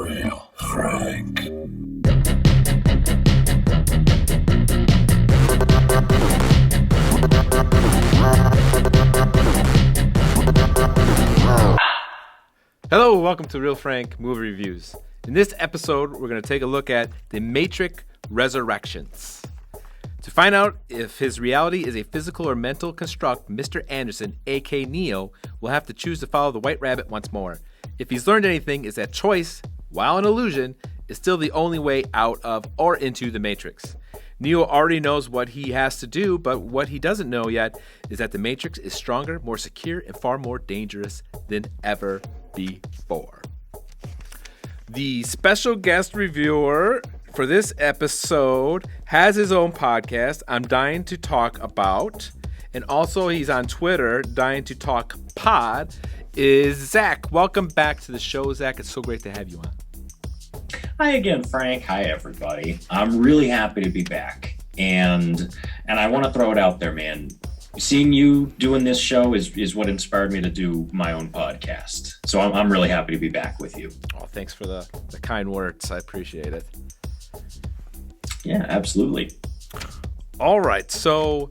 Real Frank. Hello, welcome to Real Frank Movie Reviews. In this episode, we're going to take a look at The Matrix Resurrections. To find out if his reality is a physical or mental construct, Mr. Anderson, aka Neo, will have to choose to follow the White Rabbit once more. If he's learned anything, is that choice, while an illusion, is still the only way out of or into the Matrix. Neo already knows what he has to do, but what he doesn't know yet is that the Matrix is stronger, more secure, and far more dangerous than ever before. The special guest reviewer for this episode has his own podcast, I'm Dying to Talk About, and also he's on Twitter, Dying to Talk Pod, is Zack. Welcome back to the show, Zack. It's so great to have you on. Hi again, Frank. Hi, everybody. I'm really happy to be back. And I want to throw it out there, man. Seeing you doing this show is what inspired me to do my own podcast. So I'm really happy to be back with you. Oh, thanks for the kind words. I appreciate it. Yeah, absolutely. All right. So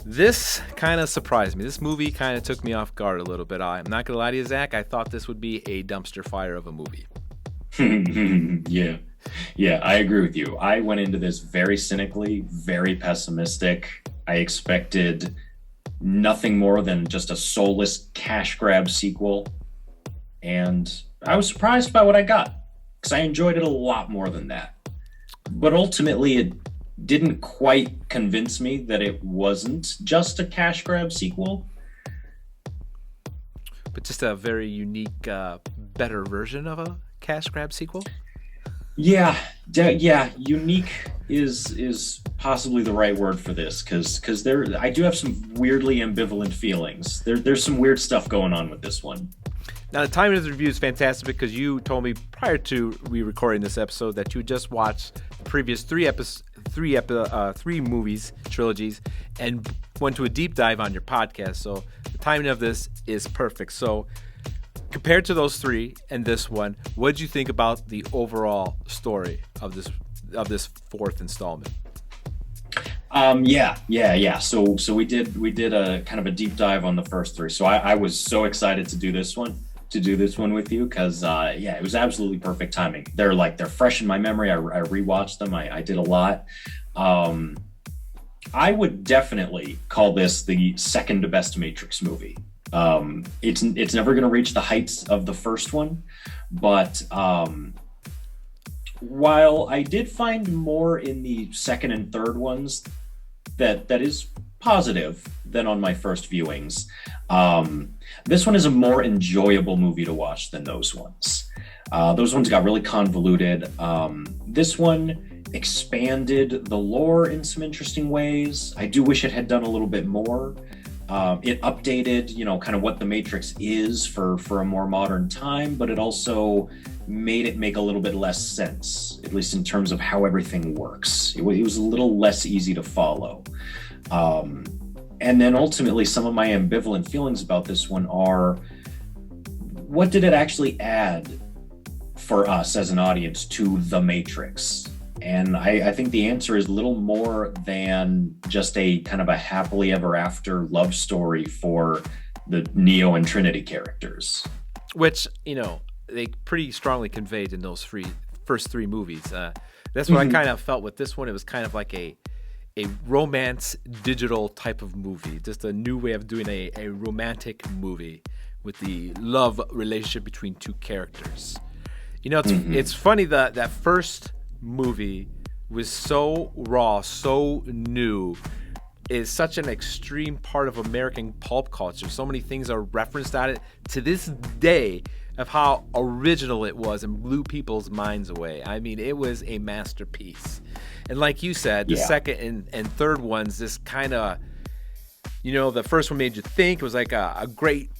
this kind of surprised me. This movie kind of took me off guard a little bit. I'm not going to lie to you, Zack. I thought this would be a dumpster fire of a movie. Yeah, I agree with you. I went into this very cynically, very pessimistic. I expected nothing more than just a soulless cash grab sequel. And I was surprised by what I got, because I enjoyed it a lot more than that. But ultimately, it didn't quite convince me that it wasn't just a cash grab sequel. But just a very unique, better version of a cash grab sequel? Yeah, unique is possibly the right word for this, because I do have some weirdly ambivalent feelings. There's some weird stuff going on with this one. Now, the timing of the review is fantastic because you told me prior to we recording this episode that you just watched the previous three movies, trilogies, and went to a deep dive on your podcast. So the timing of this is perfect. So compared to those three and this one, what did you think about the overall story of this fourth installment? Yeah. So we did a kind of a deep dive on the first three. So I was so excited to do this one with you because it was absolutely perfect timing. They're fresh in my memory. I rewatched them. I did a lot. I would definitely call this the second best Matrix movie. It's never going to reach the heights of the first one, but while I did find more in the second and third ones that is positive than on my first viewings, this one is a more enjoyable movie to watch than those ones. Those ones got really convoluted. This one expanded the lore in some interesting ways. I do wish it had done a little bit more. It updated, kind of what the Matrix is for a more modern time, but it also made it make a little bit less sense, at least in terms of how everything works. It was a little less easy to follow. And then ultimately, some of my ambivalent feelings about this one are, what did it actually add for us as an audience to the Matrix? And I think the answer is little more than just a kind of a happily ever after love story for the Neo and Trinity characters. Which, they pretty strongly conveyed in those first three movies. That's what I kind of felt with this one. It was kind of like a romance digital type of movie. Just a new way of doing a romantic movie with the love relationship between two characters. It's funny that first movie was so raw, so new, is such an extreme part of American pulp culture. So many things are referenced at it to this day of how original it was and blew people's minds away. I mean, it was a masterpiece. And like you said, the second and third ones, this kind of, the first one made you think. It was like a great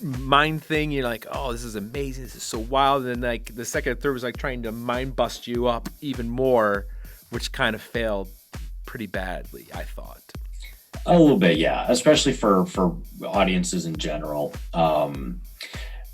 mind thing. You're like, oh, this is amazing, this is so wild. And then the second and third was trying to mind bust you up even more, which kind of failed pretty badly, I thought. A little bit, yeah, especially for audiences in general.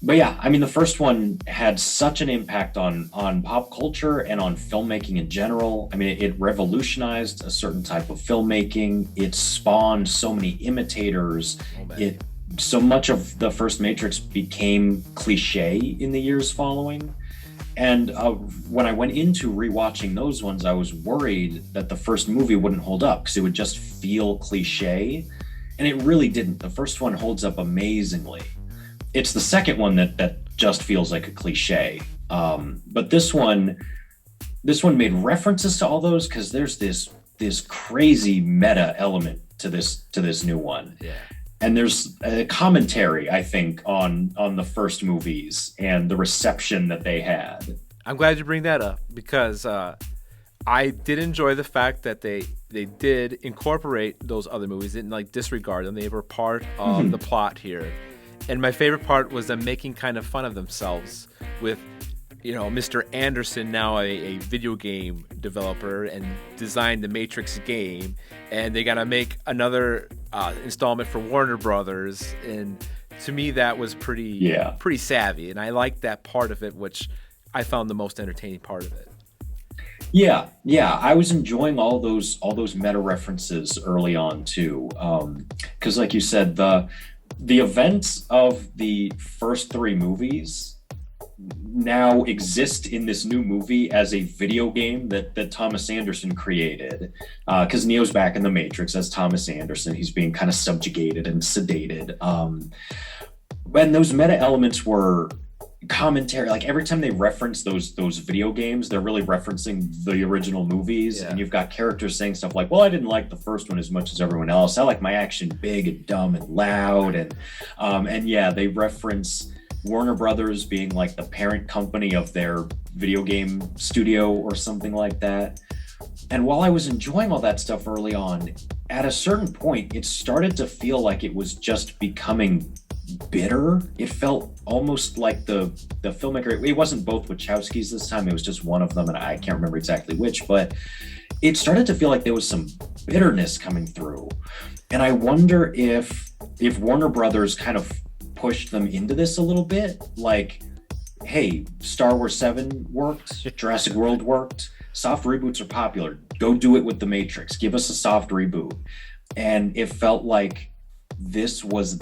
But yeah, I mean, the first one had such an impact on pop culture and on filmmaking in general. I mean, it revolutionized a certain type of filmmaking. It spawned so many imitators. Oh man. It so much of the first Matrix became cliche in the years following. And when I went into rewatching those ones, I was worried that the first movie wouldn't hold up because it would just feel cliche, and it really didn't. The first one holds up amazingly. It's the second one that just feels like a cliche. But this one made references to all those because there's this crazy meta element to this new one. Yeah. And there's a commentary, I think, on the first movies and the reception that they had. I'm glad you bring that up because I did enjoy the fact that they did incorporate those other movies, didn't like disregard them. They were part of the plot here. And my favorite part was them making kind of fun of themselves with, Mr. Anderson, now a video game developer, and designed the Matrix game, and they got to make another installment for Warner Brothers, and to me that was pretty savvy, and I liked that part of it, which I found the most entertaining part of it. Yeah, I was enjoying all those meta references early on too, because like you said, the events of the first three movies now exist in this new movie as a video game that Thomas Anderson created, because Neo's back in the Matrix as Thomas Anderson. He's being kind of subjugated and sedated, and those meta elements were commentary. Like every time they reference those video games, they're really referencing the original movies. And you've got characters saying stuff like, well, I didn't like the first one as much as everyone else. I like my action big and dumb and loud. And yeah, they reference Warner Brothers being like the parent company of their video game studio or something like that. And while I was enjoying all that stuff early on, at a certain point, it started to feel like it was just becoming bitter. It felt almost like the filmmaker, it wasn't both Wachowskis this time, it was just one of them, and I can't remember exactly which, but it started to feel like there was some bitterness coming through. And I wonder if Warner Brothers kind of pushed them into this a little bit, like, hey, Star Wars 7 worked, Jurassic World worked, soft reboots are popular, go do it with the Matrix, give us a soft reboot. And it felt like this was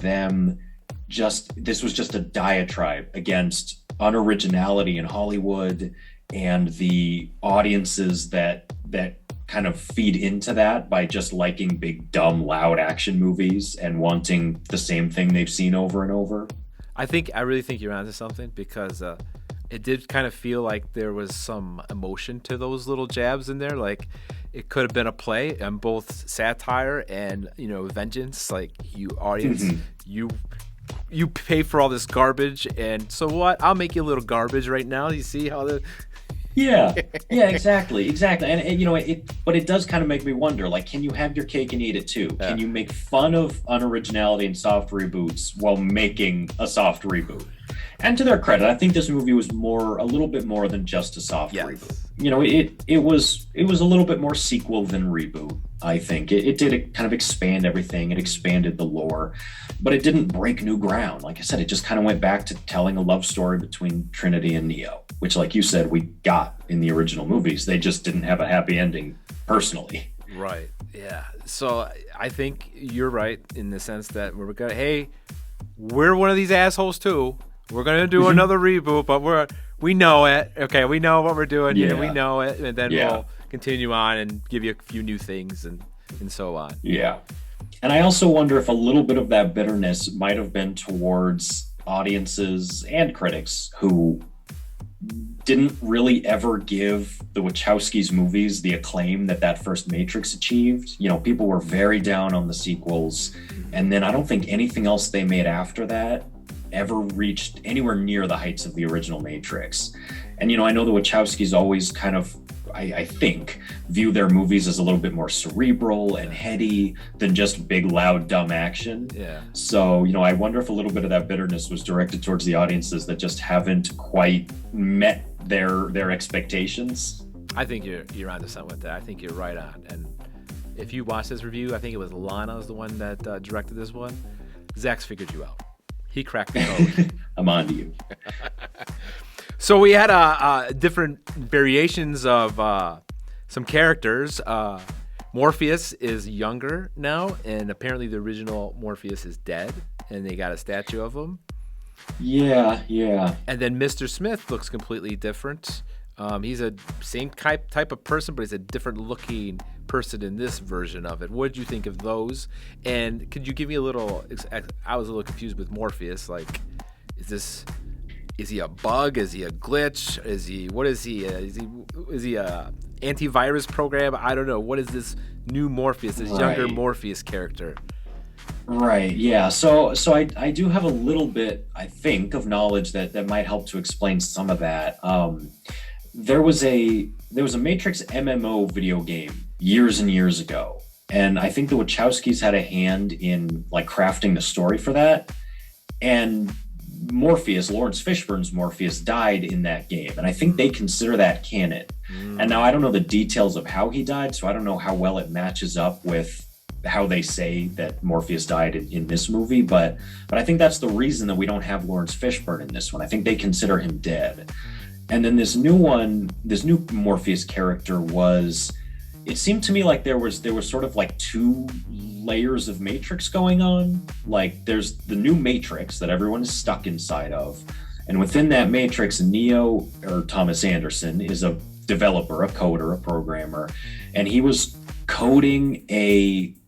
just a diatribe against unoriginality in Hollywood and the audiences that kind of feed into that by just liking big, dumb, loud action movies and wanting the same thing they've seen over and over. I really think you're onto something, because it did kind of feel like there was some emotion to those little jabs in there. Like it could have been a play on both satire and, vengeance. Like, you audience, you pay for all this garbage, and so what? I'll make you a little garbage right now. You see how the Yeah, exactly. And but it does kind of make me wonder, like, can you have your cake and eat it too? Yeah. Can you make fun of unoriginality and soft reboots while making a soft reboot? And to their credit, I think this movie was a little bit more than just a soft reboot. It was a little bit more sequel than reboot. I think it did kind of expand everything. It expanded the lore, but it didn't break new ground. Like I said, it just kind of went back to telling a love story between Trinity and Neo, which, like you said, we got in the original movies. They just didn't have a happy ending personally. Right. Yeah. So I think you're right in the sense that we're one of these assholes too. We're gonna do another reboot, but we know it. Okay, we know what we're doing here. We know it, and then we'll continue on and give you a few new things and so on. Yeah. And I also wonder if a little bit of that bitterness might have been towards audiences and critics who didn't really ever give the Wachowskis movies the acclaim that first Matrix achieved. People were very down on the sequels, and then I don't think anything else they made after that ever reached anywhere near the heights of the original Matrix. And I know the Wachowskis always kind of, I think, view their movies as a little bit more cerebral and heady than just big, loud, dumb action. Yeah. So, I wonder if a little bit of that bitterness was directed towards the audiences that just haven't quite met their expectations. I think you're onto something with that. I think you're right on. And if you watch this review, I think it was Lana was the one that directed this one. Zack's figured you out. He cracked the code. I'm on to you. So we had different variations of some characters. Morpheus is younger now, and apparently the original Morpheus is dead, and they got a statue of him. Yeah. And then Mr.Smith looks completely different. He's a same type of person, but he's a different looking person in this version of it. What did you think of those? And could you give me a little? I was a little confused with Morpheus. Like, is he a bug? Is he a glitch? What is he? Is he a antivirus program? I don't know. What is this new Morpheus? This younger Morpheus character? Right. Yeah. So I do have a little bit, I think, of knowledge that might help to explain some of that. There was a Matrix MMO video game years and years ago, and I think the Wachowskis had a hand in like crafting the story for that. And Morpheus, Lawrence Fishburne's Morpheus, died in that game, and I think they consider that canon. And now I don't know the details of how he died, so I don't know how well it matches up with how they say that Morpheus died in this movie, but I think that's the reason that we don't have Lawrence Fishburne in this one. I think they consider him dead. And then this new Morpheus character it seemed to me like there was sort of like two layers of Matrix going on. Like there's the new Matrix that everyone is stuck inside of, and within that Matrix, Neo, or Thomas Anderson, is a developer, a coder, a programmer, and he was coding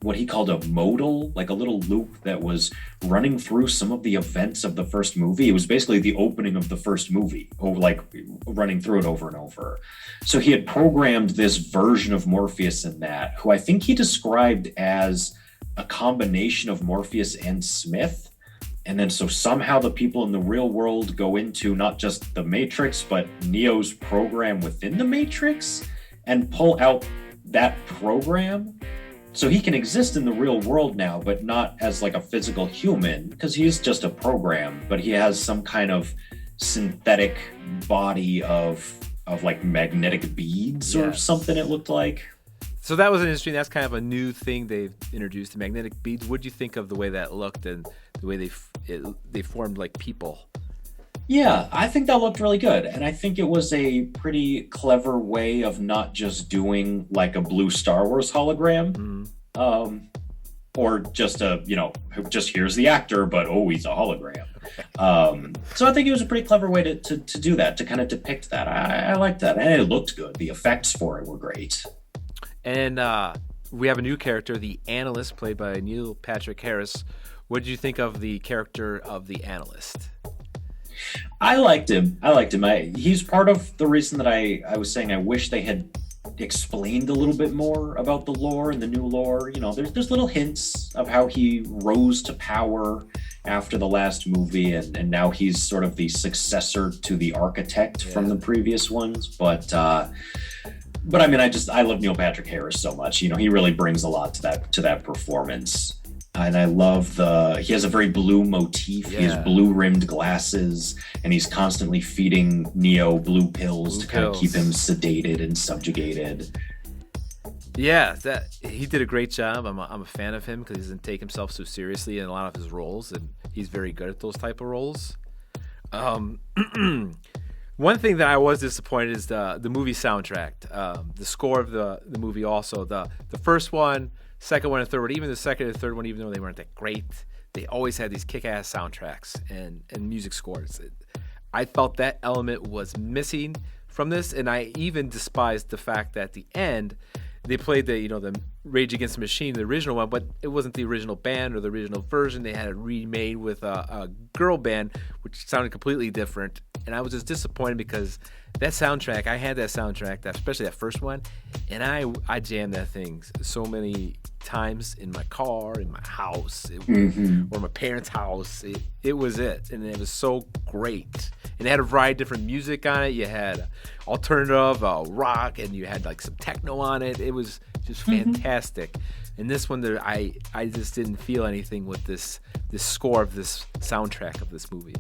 what he called a modal, like a little loop that was running through some of the events of the first movie. It was basically the opening of the first movie, like running through it over and over. So he had programmed this version of Morpheus in that, who I think he described as a combination of Morpheus and Smith. And then so somehow the people in the real world go into not just the Matrix, but Neo's program within the Matrix and pull out that program. So he can exist in the real world now, but not as like a physical human, because he's just a program, but he has some kind of synthetic body of like magnetic beads or something, it looked like. So that was interesting. That's kind of a new thing they've introduced, the magnetic beads. What do you think of the way that looked and the way they formed like people? Yeah, I think that looked really good. And I think it was a pretty clever way of not just doing like a blue Star Wars hologram, or just just here's the actor, but he's a hologram. So I think it was a pretty clever way to do that, to kind of depict that. I liked that. And it looked good. The effects for it were great. And we have a new character, the Analyst, played by Neil Patrick Harris. What did you think of the character of the Analyst? I liked him. He's part of the reason that I was saying I wish they had explained a little bit more about the lore and the new lore. You know, there's little hints of how he rose to power after the last movie, and now he's sort of the successor to the architect from the previous ones. But I mean, I love Neil Patrick Harris so much. You know, he really brings a lot to that performance. And I love he has a very blue motif. Yeah. He has blue rimmed glasses, and he's constantly feeding Neo blue pills to kind of keep him sedated and subjugated. Yeah, he did a great job. I'm a fan of him because he doesn't take himself so seriously in a lot of his roles, and he's very good at those type of roles. One thing that I was disappointed is the movie soundtrack, the score of the movie. Also, the first one, second one, and third one. Even the second and third one, even though they weren't that great, they always had these kick-ass soundtracks and music scores. I felt that element was missing from this, and I even despised the fact that at the end they played the Rage Against the Machine, the original one, but it wasn't the original band or the original version. They had it remade with a girl band, which sounded completely different. And I was just disappointed because that soundtrack, I had that soundtrack, especially that first one, and I jammed that thing so many times in my car, in my house, or my parents' house. It was it, and it was so great. And it had a variety of different music on it. You had alternative rock, and you had like some techno on it. It was just fantastic. And this one, I just didn't feel anything with this score of this soundtrack of this movie.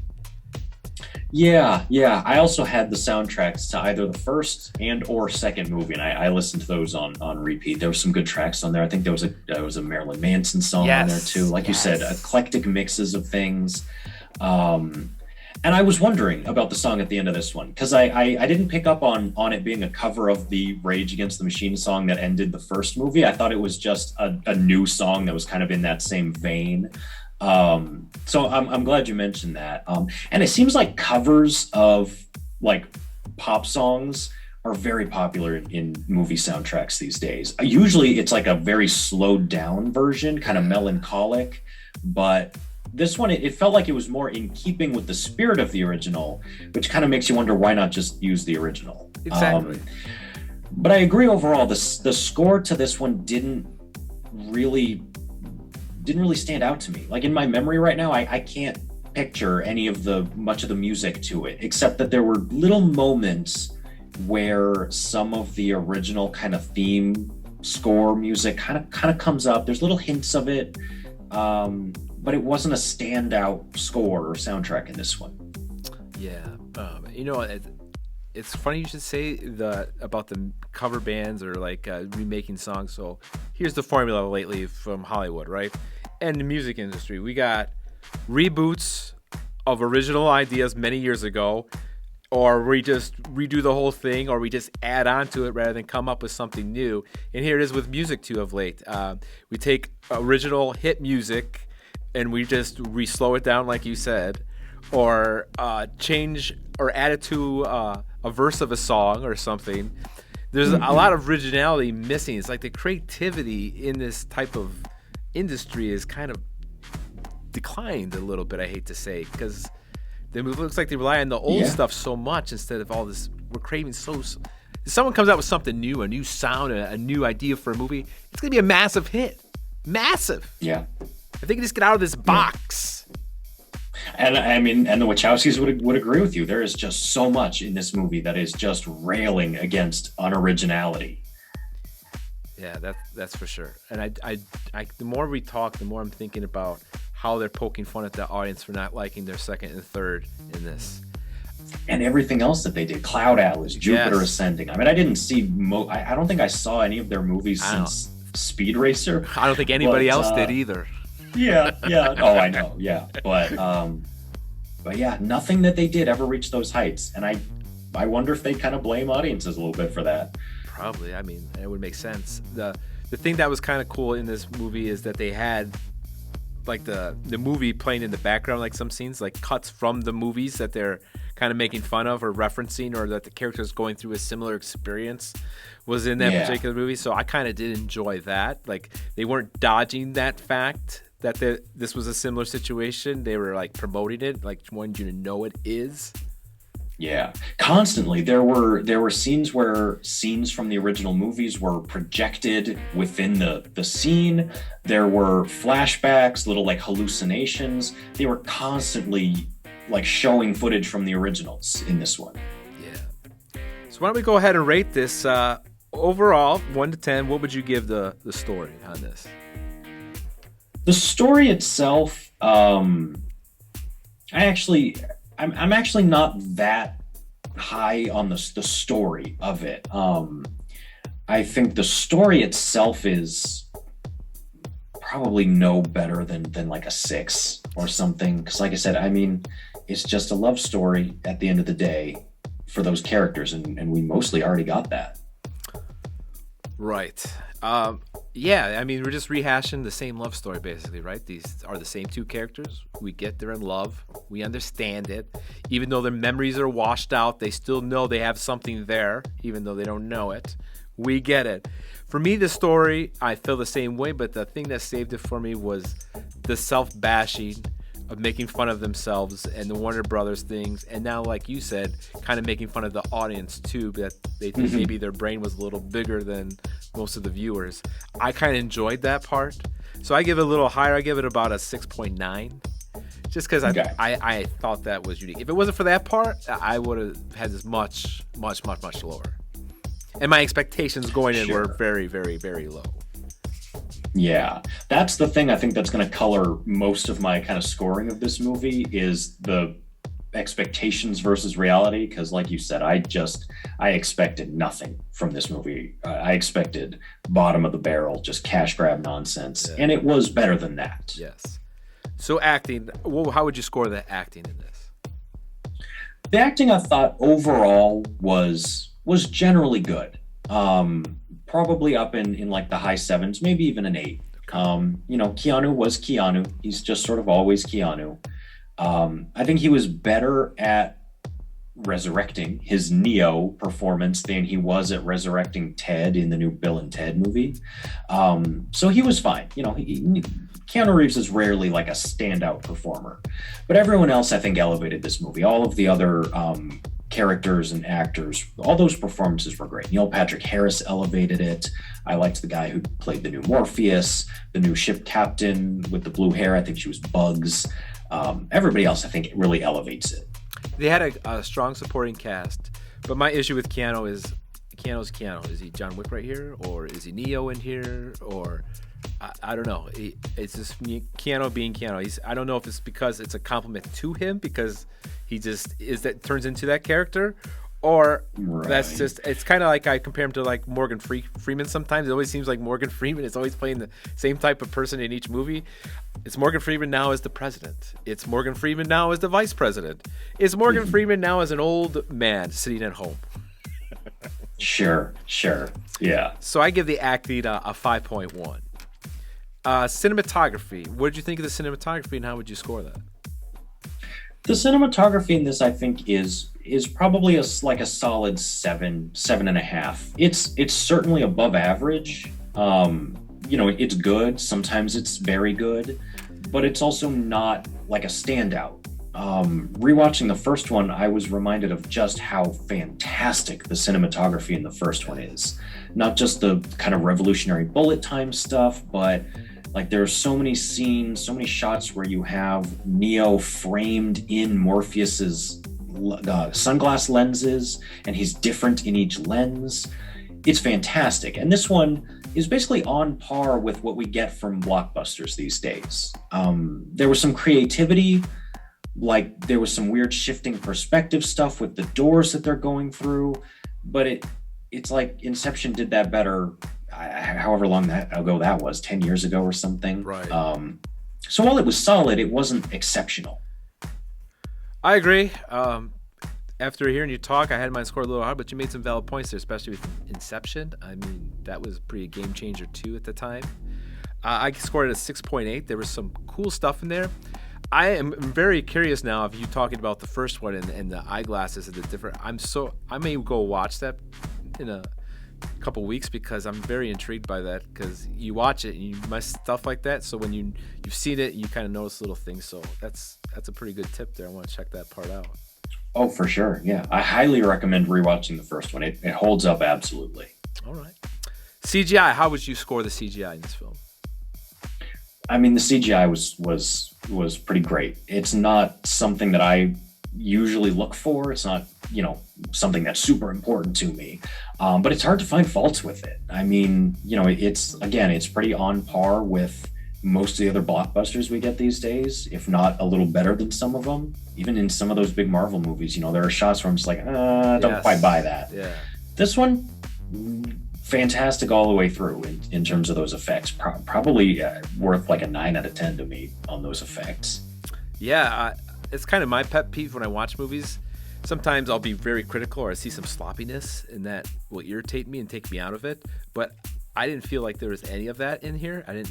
Yeah. I also had the soundtracks to either the first and or second movie, and I listened to those on repeat. There were some good tracks on there. I think there was a Marilyn Manson song on there too. Like you said, eclectic mixes of things. And I was wondering about the song at the end of this one because I didn't pick up on it being a cover of the Rage Against the Machine song that ended the first movie. I thought it was just a new song that was kind of in that same vein. So I'm glad you mentioned that. And it seems like covers of like pop songs are very popular in movie soundtracks these days. Usually it's like a very slowed down version, kind of melancholic, but this one, it felt like it was more in keeping with the spirit of the original, which kind of makes you wonder why not just use the original. Exactly. But I agree overall, the score to this one didn't really stand out to me. Like in my memory right now, I can't picture much of the music to it, except that there were little moments where some of the original kind of theme score music kind of comes up. There's little hints of it. But it wasn't a standout score or soundtrack in this one. Yeah, it's funny you should say about the cover bands or like remaking songs. So here's the formula lately from Hollywood, right? And the music industry, we got reboots of original ideas many years ago, or we just redo the whole thing, or we just add on to it rather than come up with something new. And here it is with music too of late. We take original hit music and we slow it down like you said, or change or add it to a verse of a song or something. There's a lot of originality missing. It's like the creativity in this type of industry is kind of declined a little bit, I hate to say, because it looks like they rely on the old stuff so much instead of all this. We're craving if someone comes out with something new, a new sound, a new idea for a movie, it's going to be a massive hit. Massive. Yeah. If they can just get out of this box. And I mean, and the Wachowskis would agree with you. There is just so much in this movie that is just railing against unoriginality. Yeah, that's for sure. And I the more we talk, the more I'm thinking about how they're poking fun at the audience for not liking their second and third in this. And everything else that they did, Cloud Atlas, Jupiter Ascending. I mean, I didn't see. I don't think I saw any of their movies since Speed Racer. I don't think anybody else did either. Yeah. Oh, I know. Yeah, but yeah, nothing that they did ever reached those heights, and I wonder if they kind of blame audiences a little bit for that. Probably. I mean, it would make sense. The thing that was kind of cool in this movie is that they had like the movie playing in the background, like some scenes, like cuts from the movies that they're kind of making fun of or referencing, or that the characters going through a similar experience was in that particular movie. So I kind of did enjoy that. Like they weren't dodging that fact that this was a similar situation. They were like promoting it, like wanting you to know it is. Yeah, constantly there were scenes where scenes from the original movies were projected within the scene. There were flashbacks, little like hallucinations. They were constantly like showing footage from the originals in this one. Yeah. So why don't we go ahead and rate this overall 1 to 10? What would you give the story on this? The story itself, I'm actually not that high on the story of it. I think the story itself is probably no better than like a 6 or something. Because like I said, I mean, it's just a love story at the end of the day for those characters, and we mostly already got that. Right. Yeah, I mean, we're just rehashing the same love story, basically, right? These are the same two characters. We get they're in love. We understand it. Even though their memories are washed out, they still know they have something there, even though they don't know it. We get it. For me, the story, I feel the same way, but the thing that saved it for me was the self-bashing of making fun of themselves and the Warner Brothers things. And now, like you said, kind of making fun of the audience, too, that they think maybe their brain was a little bigger than most of the viewers. I kind of enjoyed that part. So I give it a little higher. I give it about a 6.9. Just because I thought that was unique. If it wasn't for that part, I would have had this much lower. And my expectations going in were very, very, very low. Yeah, that's the thing I think that's going to color most of my kind of scoring of this movie is the expectations versus reality. Because like you said, I expected nothing from this movie. I expected bottom of the barrel, just cash grab nonsense. Yeah. And it was better than that. Yes. So acting, well, how would you score the acting in this? The acting I thought overall was generally good. Probably up in like the high sevens, maybe even an eight. Keanu was Keanu. He's just sort of always Keanu. I think he was better at resurrecting his Neo performance than he was at resurrecting Ted in the new Bill and Ted movie. So he was fine. Keanu Reeves is rarely like a standout performer, but everyone else I think elevated this movie. All of the other characters and actors, all those performances were great. Neil Patrick Harris elevated it. I liked the guy who played the new Morpheus, the new ship captain with the blue hair. I think she was Bugs. Everybody else I think really elevates it. They had a strong supporting cast, but my issue with Keanu is Keanu's Keanu. Is he John Wick right here, or is he Neo in here, or I don't know. It's just Keanu being Keanu. I don't know if it's because it's a compliment to him because he just turns into that character, or that's just, it's kind of like I compare him to like Morgan Freeman sometimes. It always seems like Morgan Freeman is always playing the same type of person in each movie. It's Morgan Freeman now as the president. It's Morgan Freeman now as the vice president. It's Morgan Freeman now as an old man sitting at home. Sure. Yeah. So I give the acting a 5.1. Cinematography. What did you think of the cinematography and how would you score that? The cinematography in this, I think, is probably like a solid 7.5. It's certainly above average. It's good. Sometimes it's very good, but it's also not like a standout. Rewatching the first one, I was reminded of just how fantastic the cinematography in the first one is. Not just the kind of revolutionary bullet time stuff, but like there are so many scenes, so many shots where you have Neo framed in Morpheus's sunglass lenses, and he's different in each lens. It's fantastic. And this one is basically on par with what we get from blockbusters these days. There was some creativity, like there was some weird shifting perspective stuff with the doors that they're going through, but it's like Inception did that better, however long ago that was, 10 years ago or something. Right. So while it was solid, it wasn't exceptional. I agree. After hearing you talk, I had mine scored a little hard, but you made some valid points there, especially with Inception. I mean, that was pretty game changer too at the time. I scored it a 6.8. There was some cool stuff in there. I am very curious now of you talking about the first one and the eyeglasses and the different. I may go watch that in a couple weeks because I'm very intrigued by that, because you watch it and you miss stuff like that. So when you've seen it, you kind of notice little things. So that's a pretty good tip there. I want to check that part out. Oh, for sure. Yeah. I highly recommend rewatching the first one. It holds up absolutely. All right. CGI, how would you score the CGI in this film? I mean, the CGI was pretty great. It's not something that I usually look for. It's not, something that's super important to me. But it's hard to find faults with it. I mean, it's pretty on par with most of the other blockbusters we get these days, if not a little better than some of them. Even in some of those big Marvel movies, there are shots where I'm just like, don't quite buy that. Yeah. This one, fantastic all the way through in terms of those effects. Probably worth like a 9 out of 10 to me on those effects. Yeah, it's kind of my pet peeve when I watch movies. Sometimes I'll be very critical or I see some sloppiness, and that will irritate me and take me out of it. But I didn't feel like there was any of that in here. I didn't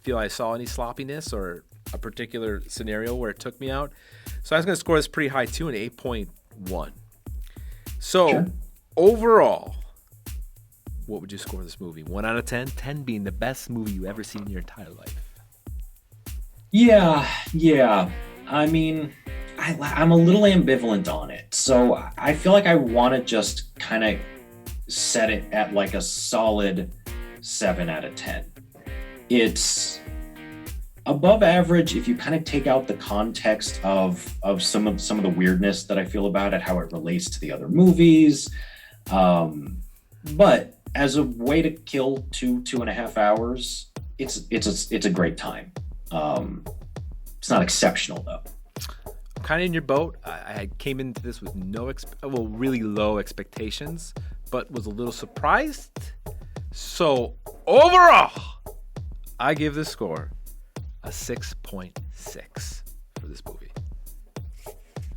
feel I saw any sloppiness or a particular scenario where it took me out. So I was going to score this pretty high too, an 8.1. So Sure. Overall, what would you score this movie? 1 out of 10? 10 being the best movie you ever seen in your entire life. Yeah. I mean, I'm a little ambivalent on it. So I feel like I want to just kind of set it at like a solid 7 out of 10. It's above average if you kind of take out the context of some of the weirdness that I feel about it, how it relates to the other movies. But as a way to kill 2.5 hours, it's a great time. It's not exceptional though. I'm kind of in your boat. I came into this with really low expectations, but was a little surprised. So overall, I give this score a 6.8. 6.6 for this movie.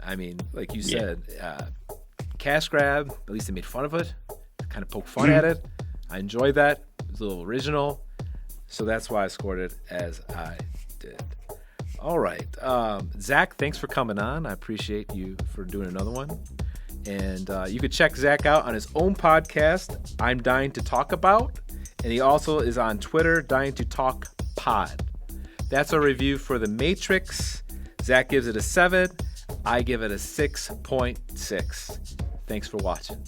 I mean, like you said, cash grab, at least they made fun of it, kind of poke fun at it. I enjoyed that. It was a little original. So that's why I scored it as I did. All right. Zack, thanks for coming on. I appreciate you for doing another one. And you could check Zack out on his own podcast, I'm Dying to Talk About. And he also is on Twitter, Dying to Talk Pod. That's our review for The Matrix. Zack gives it a 7. I give it a 6.6. Thanks for watching.